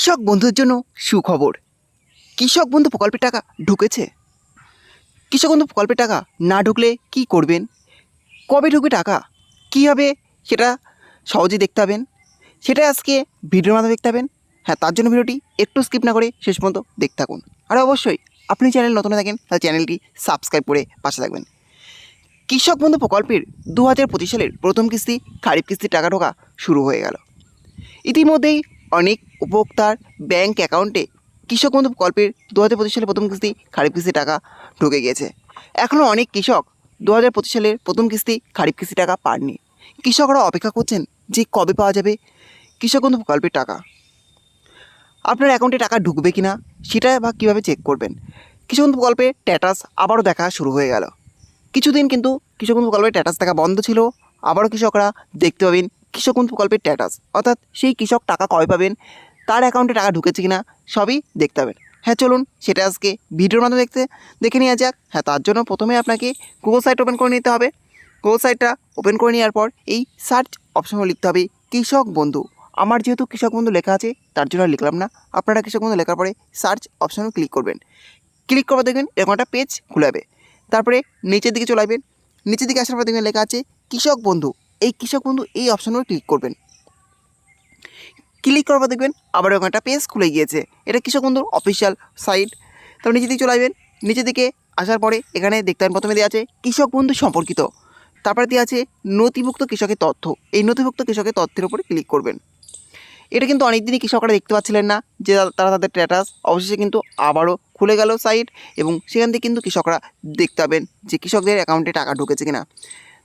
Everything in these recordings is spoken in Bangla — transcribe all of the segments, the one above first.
কৃষক বন্ধুদের জন্য সুখবর। কৃষক বন্ধু প্রকল্পের টাকা ঢুকেছে। কৃষক বন্ধু প্রকল্পের টাকা না ঢুকলে কি করবেন, কবে ঢুকবে টাকা, কীভাবে সেটা সহজেই দেখতে পাবেন, সেটা আজকে ভিডিওর মাধ্যমে দেখতে পাবেন। হ্যাঁ, তার জন্য ভিডিওটি একটু স্কিপ না করে শেষ পর্যন্ত দেখতে থাকুন। আর অবশ্যই আপনি চ্যানেল নতুন থাকেন তাহলে চ্যানেলটি সাবস্ক্রাইব করে পাশে থাকবেন। কৃষক বন্ধু প্রকল্পের 2025 সালের প্রথম কিস্তি খারিফ কিস্তির টাকা ঢোকা শুরু হয়ে গেল। ইতিমধ্যেই অনেক উপভোক্তার ব্যাংক অ্যাকাউন্টে কৃষক বন্ধু প্রকল্পের 2025 সালের প্রথম কিস্তি খারিফ কিস্তির টাকা ঢুকে গিয়েছে। এখনও অনেক কৃষক 2025 সালের প্রথম কিস্তি খারিফ কিস্তির টাকা পাননি। কৃষকরা অপেক্ষা করছেন যে কবে পাওয়া যাবে কৃষক বন্ধু প্রকল্পের টাকা। আপনার অ্যাকাউন্টে টাকা ঢুকবে কি না সেটা বা কীভাবে চেক করবেন। কৃষক বন্ধু প্রকল্পের স্ট্যাটাস আবারও দেখা শুরু হয়ে গেল। কিছুদিন কিন্তু কৃষক বন্ধু প্রকল্পের স্ট্যাটাস দেখা বন্ধ ছিল। আবারও কৃষকরা দেখতে পাবেন কৃষক বন্ধু প্রকল্পের স্ট্যাটাস, অর্থাৎ সেই কৃষক টাকা কবে পাবেন, তার অ্যাকাউন্টে টাকা ঢুকেছে কিনা সবই দেখতে পাবেন। হ্যাঁ, চলুন সেটা আজকে ভিডিওর মাধ্যমে দেখে নেওয়া যাক। হ্যাঁ, তার জন্য প্রথমে আপনাকে গুগল সাইট ওপেন করে নিতে হবে। গুগল সাইটটা ওপেন করে নেওয়ার পর এই সার্চ অপশনে লিখতে হবে কৃষক বন্ধু। আমার যেহেতু কৃষক বন্ধু লেখা আছে তার জন্য লিখলাম না। আপনারা কৃষক বন্ধু লেখার পরে সার্চ অপশনে ক্লিক করবেন। ক্লিক করবার দেখবেন এরকম একটা পেজ খুলে যাবে। তারপরে নিচের দিকে চলে আসবেন। নিচের দিকে আসার পর দেখবেন লেখা আছে কৃষক বন্ধু। এই কৃষক বন্ধু এই অপশানের ক্লিক করবেন। ক্লিক করার পর দেখবেন আবার এরকম একটা পেজ খুলে গিয়েছে। এটা কৃষক বন্ধুর অফিসিয়াল সাইট। তারপর নিচের দিকে চলে আসবেন। নিচের দিকে আসার পরে এখানে দেখতে পাবেন প্রথমে দেওয়া আছে কৃষক বন্ধু সম্পর্কিত, তারপরে দেওয়া আছে নথিভুক্ত কৃষকের তথ্য। এই নথিভুক্ত কৃষকের তথ্যের উপরে ক্লিক করবেন। এটা কিন্তু অনেক দিনই কৃষকরা দেখতে পাচ্ছিলেন না যে তারা তাদের স্ট্যাটাস, অবশেষে কিন্তু আবারও খুলে গেল সাইট এবং সেখান থেকে কিন্তু কৃষকরা দেখতে পাবেন যে কৃষকদের অ্যাকাউন্টে টাকা ঢুকেছে কিনা।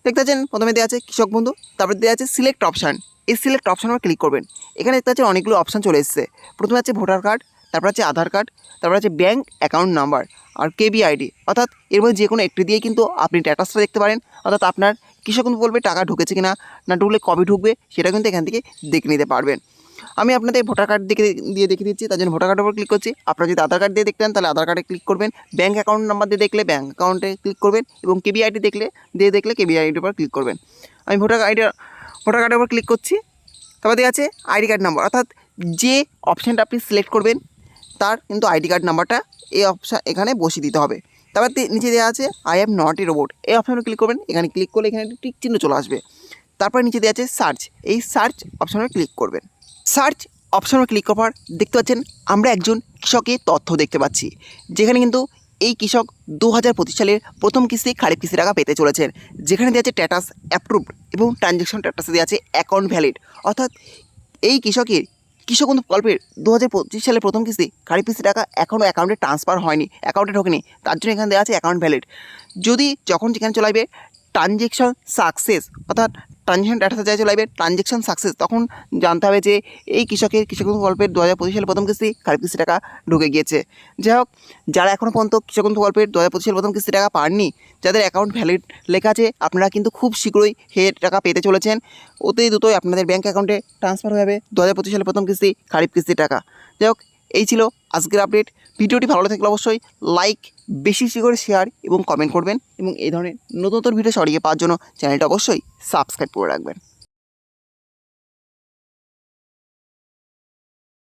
দেখতে পাচ্ছেন প্রথমে দেওয়া আছে কৃষক বন্ধু, তারপরে দেওয়া আছে সিলেক্ট অপশান। এই সিলেক্ট অপশানের ক্লিক করবেন। এখানে দেখতে পাচ্ছেন অনেকগুলো অপশান চলে এসেছে। প্রথমে আছে ভোটার কার্ড, তারপর আছে আধার কার্ড, তারপর আছে ব্যাঙ্ক অ্যাকাউন্ট নাম্বার আর কেবিআইডি, অর্থাৎ এর মধ্যে যে কোনো একটি দিয়ে কিন্তু আপনি স্ট্যাটাসটা দেখতে পারেন, অর্থাৎ আপনার কৃষক বন্ধু বলবে টাকা ঢুকেছে কিনা, না ঢুকলে কবে ঢুকবে সেটা কিন্তু এখান থেকে দেখে নিতে পারবেন। আমি আপনাদের ভোটার কার্ড দিয়ে দেখে দিচ্ছি, তার জন্য ভোটার কার্ডের উপর ক্লিক করছি। আপনারা যদি আধার কার্ড দিয়ে দেখতেন তাহলে আধার কার্ডে ক্লিক করবেন। ব্যাঙ্ক অ্যাকাউন্ট নাম্বার দিয়ে দেখলে ব্যাঙ্ক অ্যাকাউন্টে ক্লিক করবেন এবং কেবিআইডি দেখলে কেবিআইডির উপর ক্লিক করবেন। আমি ভোটার কার্ডের উপর ক্লিক করছি। তারপর দেওয়া আছে আইডি কার্ড নাম্বার, অর্থাৎ যে অপশানটা আপনি সিলেক্ট করবেন তার কিন্তু আইডি কার্ড নাম্বারটা এই অপশান এখানে বসিয়ে দিতে হবে। তারপর নিচে দেওয়া আছে I am not a robot, এই অপশানে ক্লিক করবেন। এখানে ক্লিক করলে এখানে একটি টিক চিহ্ন চলে আসবে। তারপর নিচে দেওয়া আছে সার্চ, এই সার্চ অপশানে ক্লিক করবেন। সার্চ অপশানে ক্লিক করার পর দেখতে পাচ্ছেন আমরা একজন কৃষকের তথ্য দেখতে পাচ্ছি, যেখানে কিন্তু এই কৃষক 2025 সালের প্রথম কিস্তি খারিফ কিস্তি টাকা পেতে চলেছেন। যেখানে দেওয়া আছে স্ট্যাটাস অ্যাপ্রুভড এবং ট্রানজ্যাকশন স্ট্যাটাসে দেওয়া আছে অ্যাকাউন্ট ভ্যালিড, অর্থাৎ এই কৃষকের কৃষক বন্ধু প্রকল্পের 2025 সালের প্রথম কিস্তি খারিফ কিস্তি টাকা এখনও অ্যাকাউন্টে ট্রান্সফার হয়নি, অ্যাকাউন্টে ঢোকেনি, তার জন্য এখানে দেওয়া আছে অ্যাকাউন্ট ভ্যালিড। যখন যেখানে চলে আসবে ট্রানজ্যাকশন সাকসেস, অর্থাৎ ট্রানজ্যাকশন ডাটাতে যাই চলে আসবে ট্রানজ্যাকশন সাকসেস, তখন জানতে হবে যে এই কৃষক বন্ধু প্রকল্পের 2025 সালের প্রথম কিস্তি খারিফ কিস্তি টাকা ঢুকে গিয়েছে। যাই হোক, যারা এখনও পর্যন্ত কৃষক বন্ধু প্রকল্পের 2025 সালের প্রথম কিস্তি টাকা পাননি, যাদের অ্যাকাউন্ট ভ্যালিড লেখা আছে, আপনারা কিন্তু খুব শীঘ্রই টাকা পেতে চলেছেন। অতি দ্রুতই আপনাদের ব্যাঙ্ক অ্যাকাউন্টে ট্রান্সফার হয়ে যাবে 2025 সালের প্রথম কিস্তি খারিফ কিস্তির টাকা। যাই হোক, এই ছিল আজকের আপডেট। ভিডিওটি ভালো থাকলে অবশ্যই লাইক, বেশি করে শেয়ার এবং কমেন্ট করবেন এবং এই ধরনের নতুন ভিডিও সরিয়ে পাওয়ার জন্য চ্যানেলটা অবশ্যই সাবস্ক্রাইব করে রাখবেন।